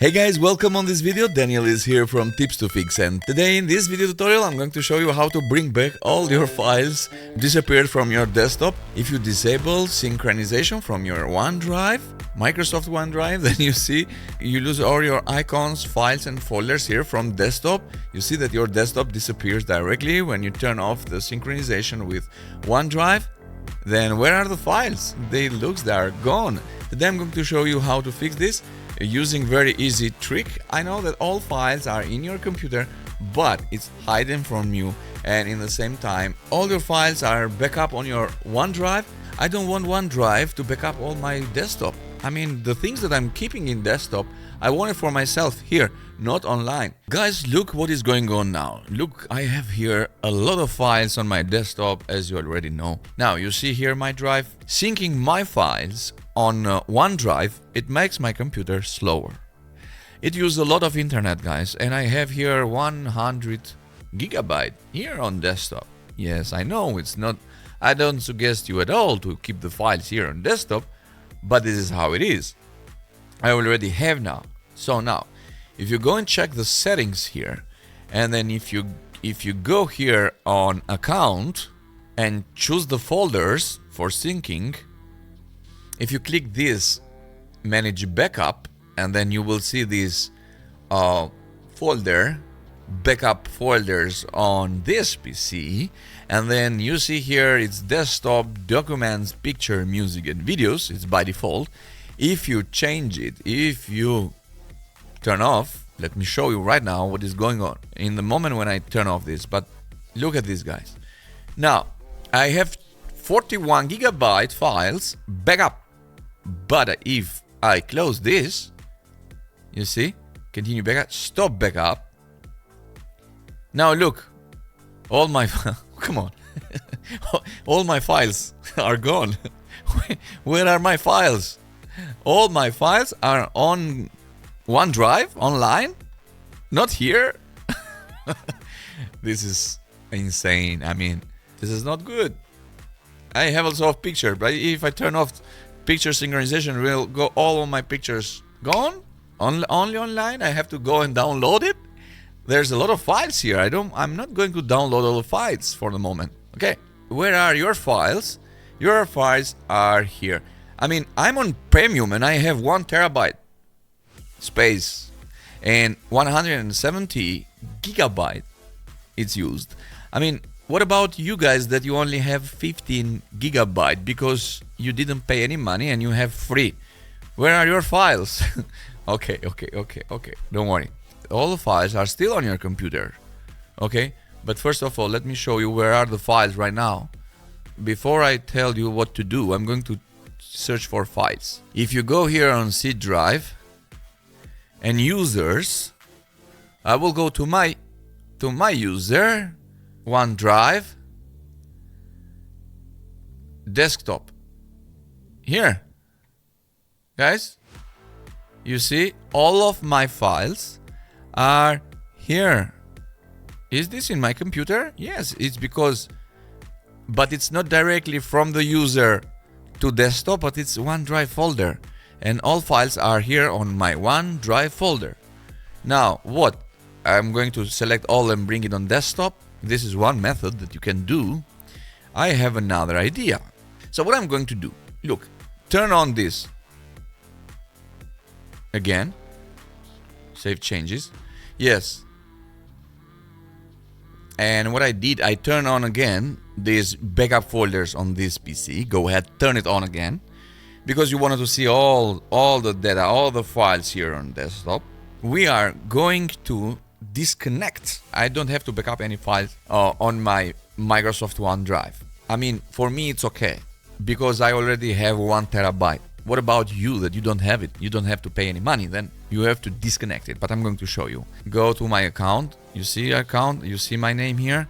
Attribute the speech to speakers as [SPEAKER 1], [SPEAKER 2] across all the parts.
[SPEAKER 1] Hey guys, welcome on this video. Daniel is here from Tips to Fix, and today in this video tutorial I'm going to show you how to bring back all your files disappeared from your desktop. If you disable synchronization from your OneDrive, Microsoft OneDrive, then you see you lose all your icons, files and folders here from desktop. You see that your desktop disappears directly when you turn off the synchronization with OneDrive. Then where are the files? They are gone. Today I'm going to show you how to fix this using very easy trick. I know that all files are in your computer, but it's hidden from you, and in the same time all your files are backup on your OneDrive. I don't want OneDrive to back up all my desktop. I mean, the things that I'm keeping in desktop, I want it for myself here, not online. Guys, look what is going on now. Look, I have here a lot of files on my desktop, as you already know. Now, you see here my drive. Syncing my files on OneDrive, it makes my computer slower. It uses a lot of internet, guys, and I have here 100 gigabyte here on desktop. Yes, I know it's not, I don't suggest you at all to keep the files here on desktop, but this is how it is. I already have now. So now, if you go and check the settings here, and then if you go here on account and choose the folders for syncing, if you click this manage backup, and then you will see this folder, backup folders on this PC, and then you see here it's desktop, documents, picture, music and videos. It's by default. If you change it, if you turn off, let me show you right now what is going on in the moment when I turn off this. But look at this, guys. Now I have 41 gigabyte files backup, but if I close this, you see, continue backup, stop backup. Now look, all my come on, all my files are gone. Where are my files? All my files are on OneDrive online, not here. This is insane. I mean, this is not good. I have also a picture, but if I turn off picture synchronization, will go all of my pictures gone. Only online. I have to go and download it. There's a lot of files here. I'm not going to download all the files for the moment. Okay, where are your files? Your files are here. I mean, I'm on premium and I have 1 terabyte space and 170 gigabyte it's used. I mean, what about you guys that you only have 15 gigabyte because you didn't pay any money and you have free? Where are your files? Okay. Don't worry. All the files are still on your computer. Okay, but first of all, let me show you where are the files right now. Before I tell you what to do, I'm going to search for files. If you go here on C drive and users, I will go to my user, OneDrive, desktop. Here, guys, you see all of my files are here. Is this in my computer? Yes, it's because, but it's not directly from the user to desktop, but it's OneDrive folder, and all files are here on my OneDrive folder. Now what? I'm going to select all and bring it on desktop. This is one method that you can do. I have another idea. So what I'm going to do, look, turn on this again, save changes. Yes, and what I did, I turn on again these backup folders on this PC. Go ahead, turn it on again, because you wanted to see all the data, all the files here on desktop. We are going to disconnect. I don't have to back up any files on my Microsoft OneDrive. I mean, for me it's okay because I already have 1 terabyte. What about you that you don't have it? You don't have to pay any money, then you have to disconnect it. But I'm going to show you. Go to my account. You see account, you see my name here.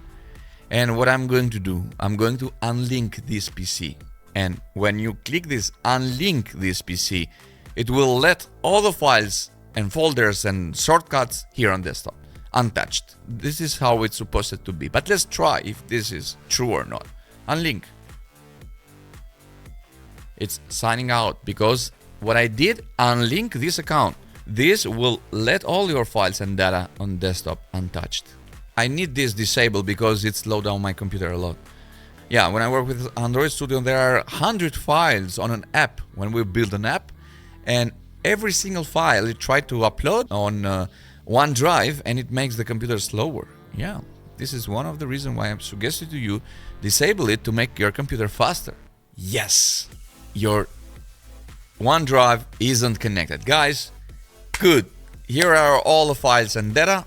[SPEAKER 1] And what I'm going to do, I'm going to unlink this PC. And when you click this unlink this PC, it will let all the files and folders and shortcuts here on desktop untouched. This is how it's supposed to be. But let's try if this is true or not. Unlink. It's signing out because what I did, unlink this account. This will let all your files and data on desktop untouched. I need this disabled because it slowed down my computer a lot. Yeah, when I work with Android Studio, there are 100 files on an app when we build an app, and every single file it tried to upload on OneDrive, and it makes the computer slower. Yeah, this is one of the reasons why I'm suggesting to you disable it to make your computer faster. Yes, your OneDrive isn't connected. Guys, good. Here are all the files and data.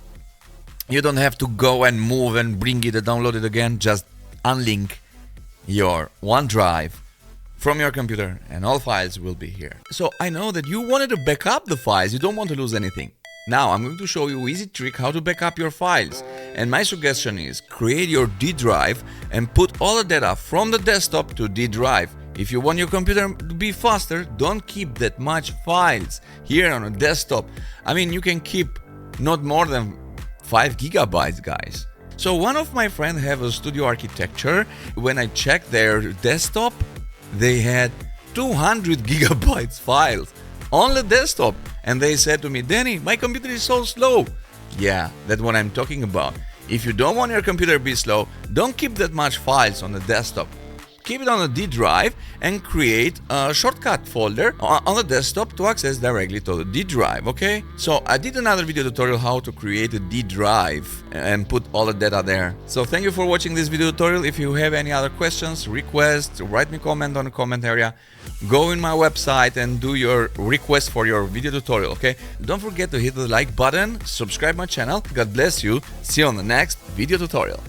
[SPEAKER 1] You don't have to go and move and bring it and download it again. Just unlink your OneDrive from your computer and all files will be here. So I know that you wanted to back up the files. You don't want to lose anything. Now I'm going to show you an easy trick how to back up your files. And my suggestion is create your D drive and put all the data from the desktop to D drive. If you want your computer to be faster, don't keep that much files here on a desktop. I mean, you can keep not more than 5 gigabytes, guys. So one of my friends have a studio architecture. When I checked their desktop, they had 200 gigabytes files on the desktop. And they said to me, Danny, my computer is so slow. Yeah, that's what I'm talking about. If you don't want your computer to be slow, don't keep that much files on the desktop. Keep it on a D drive and create a shortcut folder on the desktop to access directly to the D drive, okay? So I did another video tutorial how to create a D drive and put all the data there. So thank you for watching this video tutorial. If you have any other questions, requests, write me a comment on the comment area. Go in my website and do your request for your video tutorial, okay? Don't forget to hit the like button, subscribe my channel. God bless you. See you on the next video tutorial.